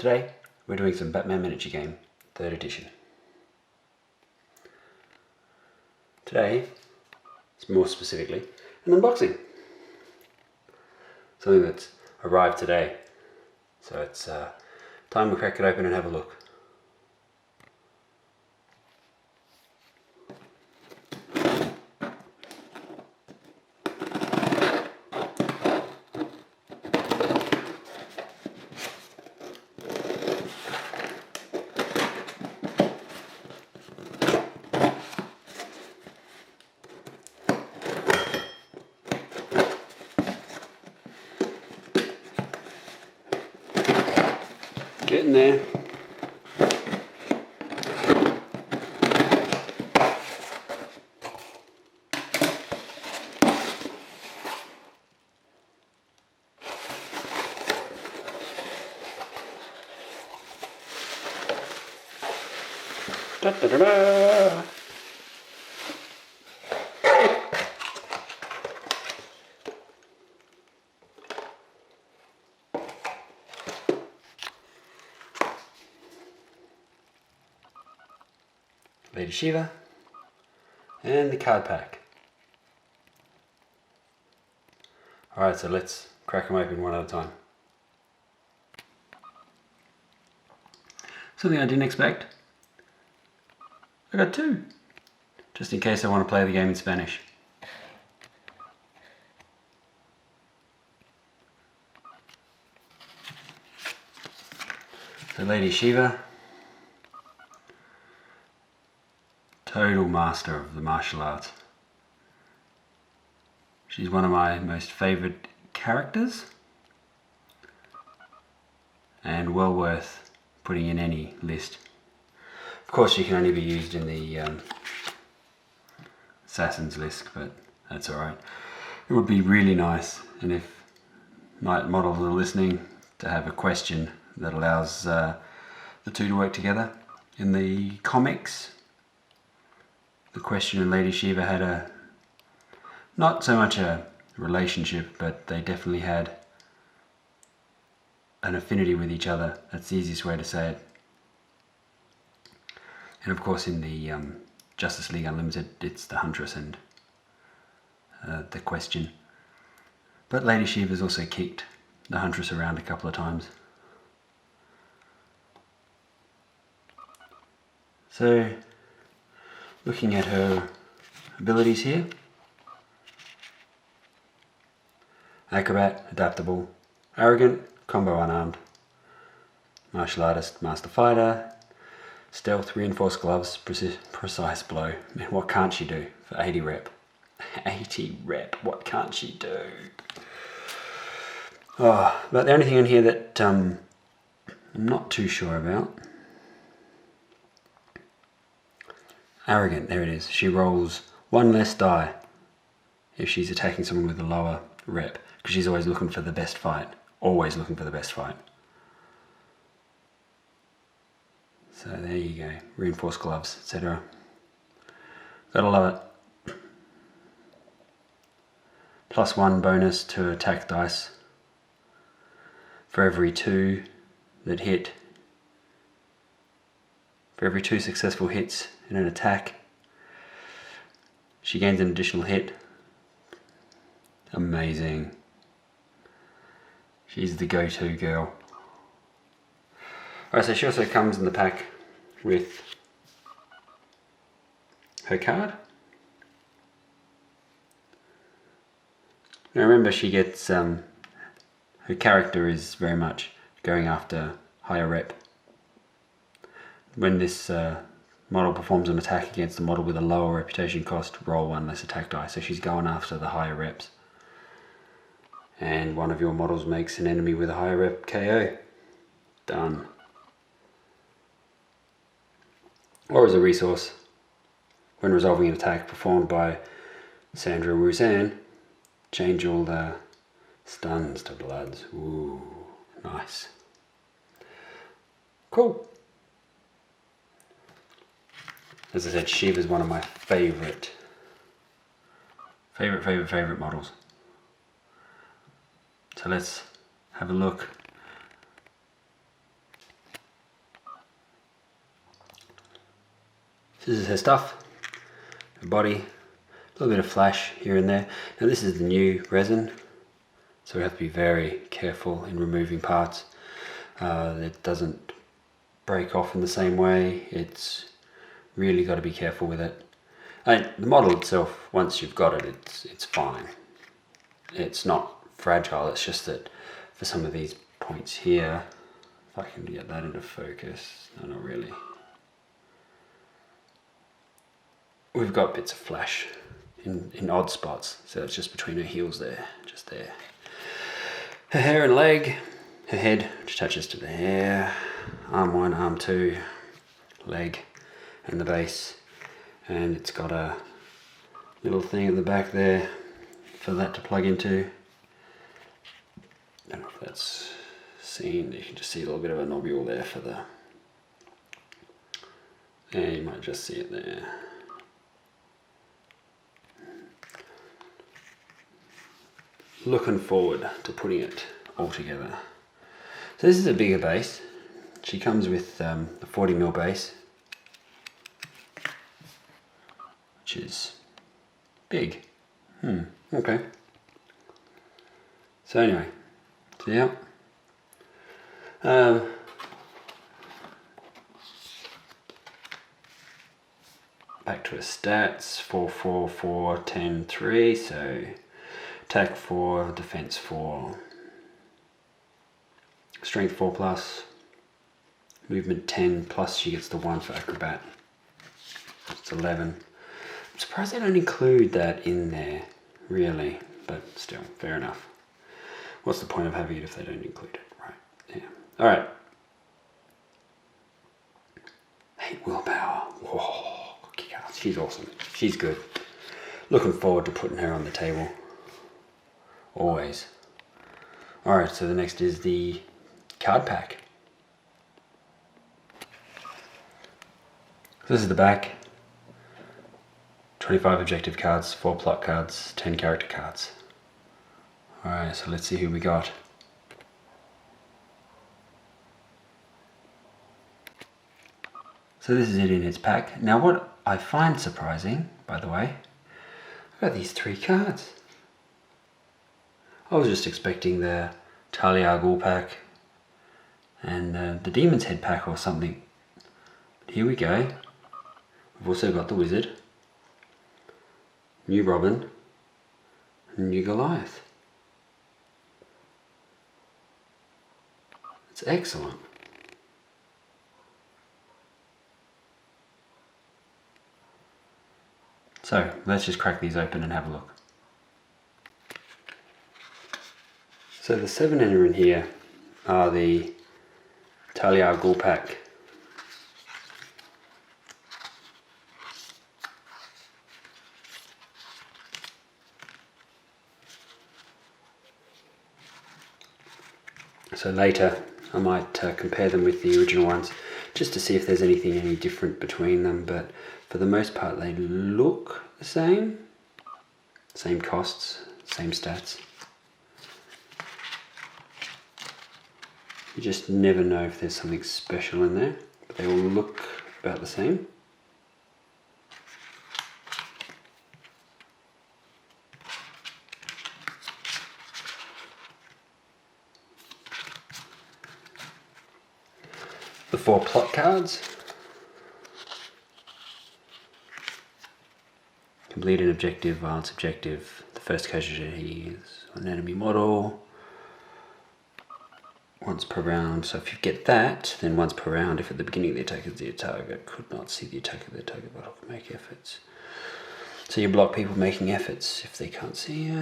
Today we're doing some Batman miniature game, 3rd edition. Today, more specifically, an unboxing. Something that's arrived today. So it's time we crack it open and have a look. Getting there. Da, da, da, da. Lady Shiva, and the card pack. Alright, so let's crack them open one at a time. Something I didn't expect. I got 2, just in case I want to play the game in Spanish. So Lady Shiva, total master of the martial arts. She's one of my most favourite characters and well worth putting in any list. Of course she can only be used in the Assassins list, but that's alright. It would be really nice, and if night models are listening, to have a question that allows the two to work together. In the comics, the Question and Lady Shiva had not so much a relationship, but they definitely had an affinity with each other. That's the easiest way to say it. And of course in the Justice League Unlimited, it's the Huntress and the Question. But Lady Shiva's also kicked the Huntress around a couple of times. So, looking at her abilities here. Acrobat, adaptable, arrogant, combo unarmed, martial artist, master fighter, stealth, reinforced gloves, precise blow. Man, what can't she do for 80 rep? 80 rep, what can't she do? Oh, but the only thing in here that I'm not too sure about. Arrogant, there it is. She rolls 1 less die if she's attacking someone with a lower rep, because she's always looking for the best fight. Always looking for the best fight. So there you go. Reinforced gloves, etc. Gotta love it. +1 bonus to attack dice for every 2 that hit. For every 2 successful hits in an attack, she gains an additional hit. Amazing. She's the go-to girl. Alright, so she also comes in the pack with her card. Now remember, she gets, her character is very much going after higher rep. When this model performs an attack against a model with a lower reputation cost, roll 1 less attack die. So she's going after the higher reps. And one of your models makes an enemy with a higher rep KO. Done. Or as a resource, when resolving an attack performed by Sandra Rouzan, change all the stuns to bloods. Ooh, nice. Cool. As I said, Shiva's one of my favorite models. So let's have a look This is her stuff, her body, a little bit of flash here and there. Now this is the new resin, so we have to be very careful in removing parts. It doesn't break off in the same way. It's really got to be careful with it. The model itself, once you've got it, it's fine. It's not fragile, it's just that for some of these points here, if I can get that into focus, no, not really. We've got bits of flash in odd spots, so it's just between her heels there, just there. Her hair and leg, her head, which attaches to the hair, arm 1, arm 2, leg, and the base. And it's got a little thing at the back there for that to plug into. I don't know if that's seen, you can just see a little bit of a nobule there for the, yeah, you might just see it there. Looking forward to putting it all together. So this is a bigger base. She comes with a 40mm base, which is big. Okay. So anyway, so yeah. Back to her stats, 4, 4, 4, 10, 3, so attack 4, defense 4, strength 4 plus, movement 10 plus she gets the 1 for acrobat. It's 11. I'm surprised they don't include that in there, really, but still, fair enough. What's the point of having it if they don't include it, right? Yeah. All right. 8 willpower. Whoa, she's awesome. She's good. Looking forward to putting her on the table. Always. All right, so the next is the card pack. This is the back. 25 objective cards, 4 plot cards, 10 character cards. Alright, so let's see who we got. So this is it in its pack. Now what I find surprising, by the way, I've got these 3 cards. I was just expecting the Talia Ghul pack and the Demon's Head pack or something. But here we go. We've also got the Wizard, New Robin, and New Goliath. It's excellent. So let's just crack these open and have a look. So the 7 in here are the Talia Ghul pack. So later I might compare them with the original ones just to see if there's anything any different between them, but for the most part they look the same. Same costs, same stats. You just never know if there's something special in there, but they all look about the same. The 4 plot cards. Complete an objective while it's objective. The first casualty is an enemy model. Once per round, so if you get that, then once per round, if at the beginning of the attack is the target could not see the attack of the target model, make efforts. So you block people making efforts if they can't see.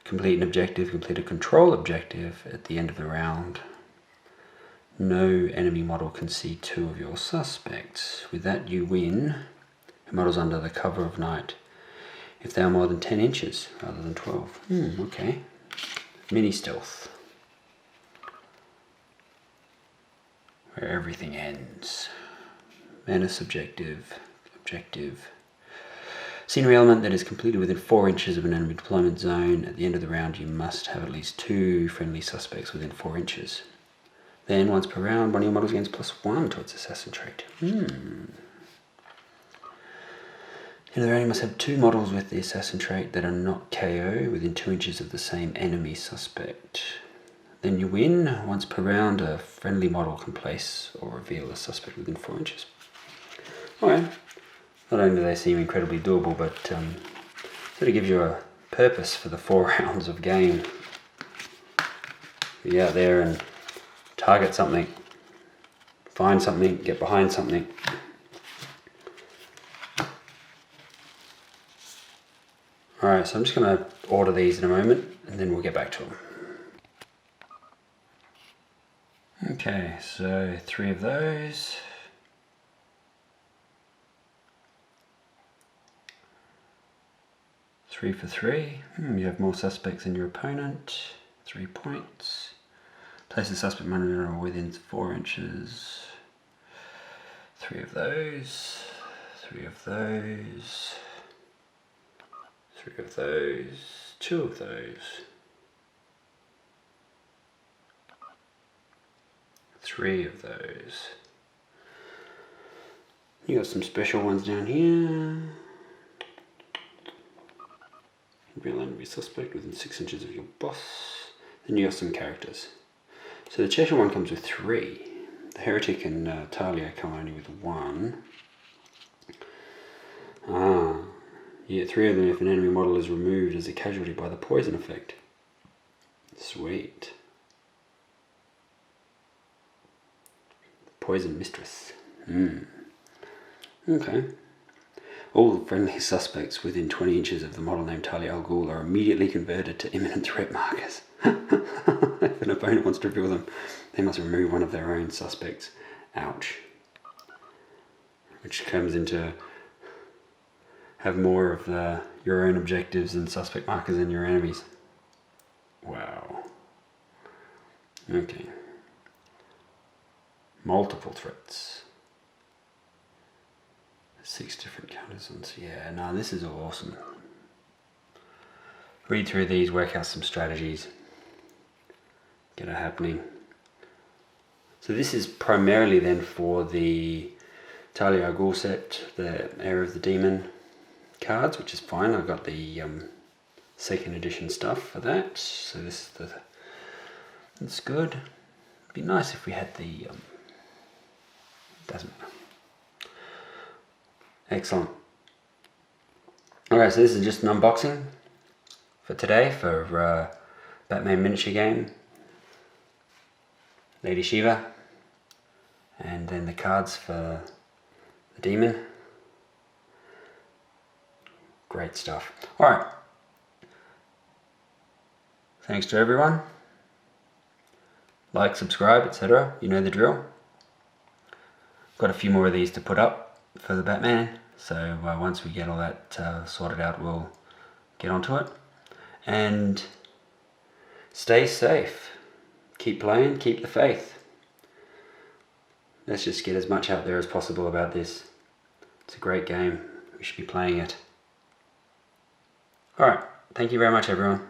Complete an objective, complete a control objective at the end of the round. No enemy model can see 2 of your suspects. With that you win. Your model's under the cover of night if they are more than 10 inches rather than 12. Okay. Mini stealth. Where everything ends. Menace objective. Scenery element that is completed within 4 inches of an enemy deployment zone. At the end of the round you must have at least 2 friendly suspects within 4 inches. Then once per round, one of your models gains +1 to its assassin trait. And the enemy must have 2 models with the assassin trait that are not KO within 2 inches of the same enemy suspect. Then you win. Once per round, a friendly model can place or reveal a suspect within 4 inches. Alright, not only do they seem incredibly doable, but sort of gives you a purpose for the 4 rounds of game. Be out there and target something, find something, get behind something. Alright, so I'm just going to order these in a moment and then we'll get back to them. Okay, so 3 of those. Three for 3. You have more suspects than your opponent. 3 points. Place the suspect monitor within 4 inches. 3 of those. 3 of those. 3 of those. 2 of those. 3 of those. You got some special ones down here. Real enemy suspect within 6 inches of your boss. Then you got some characters. So the Cheshire one comes with 3. The Heretic and Talia come only with 1. You get 3 of them if an enemy model is removed as a casualty by the poison effect. Sweet. Poison Mistress. Okay. All friendly suspects within 20 inches of the model named Talia al Ghul are immediately converted to imminent threat markers. If an opponent wants to reveal them, they must remove one of their own suspects. Ouch. Which comes into have more of your own objectives and suspect markers than your enemies. Wow. Okay. Multiple threats. 6 different counters. Yeah, no, this is awesome. Read through these, work out some strategies, get it happening. So this is primarily then for the Talia al Ghul set, the Heir of the Demon cards, which is fine. I've got the 2nd edition stuff for that. So this is that's good. It'd be nice if we had the doesn't matter. Excellent. Alright, so this is just an unboxing for today for Batman miniature game, Lady Shiva, and then the cards for the demon. Great stuff. Alright. Thanks to everyone. Like, subscribe, etc. You know the drill. Got a few more of these to put up for the Batman, so once we get all that sorted out, we'll get onto it. And stay safe, keep playing, keep the faith. Let's just get as much out there as possible about this. It's a great game, we should be playing it. Alright, thank you very much everyone.